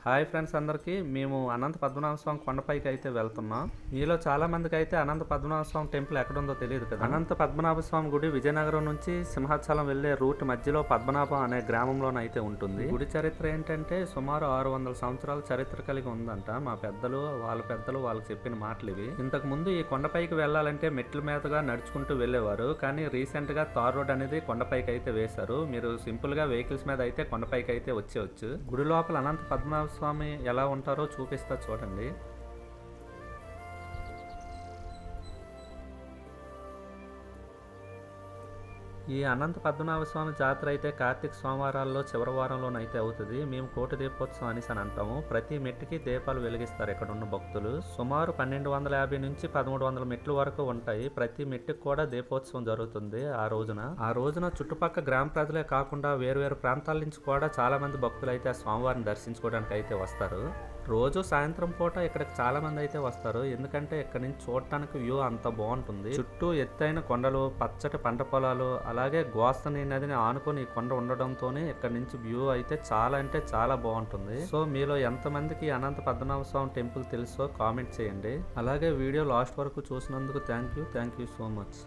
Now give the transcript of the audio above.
Hi friends, అందరికీ మేము అనంత పద్మనాభ స్వామి కొండపైకి అయితే వెళ్తున్నాం. మీలో చాలా మందికి అయితే అనంత పద్మనాభ స్వామి టెంపుల్ ఎక్కడుందో తెలియదు కదా. అనంత పద్మనాభ స్వామి గుడి విజయనగరం నుంచి సింహాచలం వెళ్లే రూట్ మధ్యలో పద్మనాభం అనే గ్రామంలోనైతే ఉంటుంది. గుడి చరిత్ర ఏంటంటే సుమారు 600 సంవత్సరాల చరిత్ర కలిగి ఉందంట. మా పెద్దలు వాళ్ళకి చెప్పిన మాటలు ఇవి. ఇంతకు ముందు ఈ కొండపైకి వెళ్ళాలంటే మెట్ల మీదుగా నడుచుకుంటూ వెళ్లేవారు. కానీ రీసెంట్ గా తార్ రోడ్ అనేది కొండపైకి అయితే వేశారు. మీరు సింపుల్ గా వెహికల్స్ మీద అయితే కొండపైకి అయితే వచ్చేవచ్చు. గుడి లోపల అనంత పద్మనాభ స్వామి ఎలా ఉంటారో చూపిస్తా చూడండి. ఈ అనంత పద్మనాభ స్వామి జాతర అయితే కార్తీక సోమవారాల్లో చివరి వారంలోనైతే అవుతుంది. మేము కోటి దీపోత్సవం అనేసి అని అంటాము. ప్రతి మెట్టుకి దీపాలు వెలిగిస్తారు ఇక్కడ ఉన్న భక్తులు. సుమారు 1250 నుంచి 1300 మెట్లు వరకు ఉంటాయి. ప్రతి మెట్టుకు కూడా దీపోత్సవం జరుగుతుంది ఆ రోజున చుట్టుపక్కల గ్రామ ప్రజలే కాకుండా వేరు ప్రాంతాల నుంచి కూడా చాలా మంది భక్తులు అయితే ఆ స్వామివారిని దర్శించుకోవడానికి అయితే వస్తారు. రోజు సాయంత్రం పూట ఇక్కడికి చాలా మంది అయితే వస్తారు. ఎందుకంటే ఇక్కడ నుంచి చూడటానికి వ్యూ అంత బాగుంటుంది. చుట్టూ ఎత్తైన కొండలు, పచ్చటి పంట పొలాలు, అలాగే గోస్తని నదిని ఆనుకొని ఈ కొండ ఉండడంతోనే ఇక్కడ నుంచి వ్యూ అయితే చాలా అంటే చాలా బాగుంటుంది. సో మీలో ఎంతమందికి అనంత పద్మనాభ స్వామి టెంపుల్ తెలుసో కామెంట్ చేయండి. అలాగే వీడియో లాస్ట్ వరకు చూసినందుకు థ్యాంక్ యూ సో మచ్.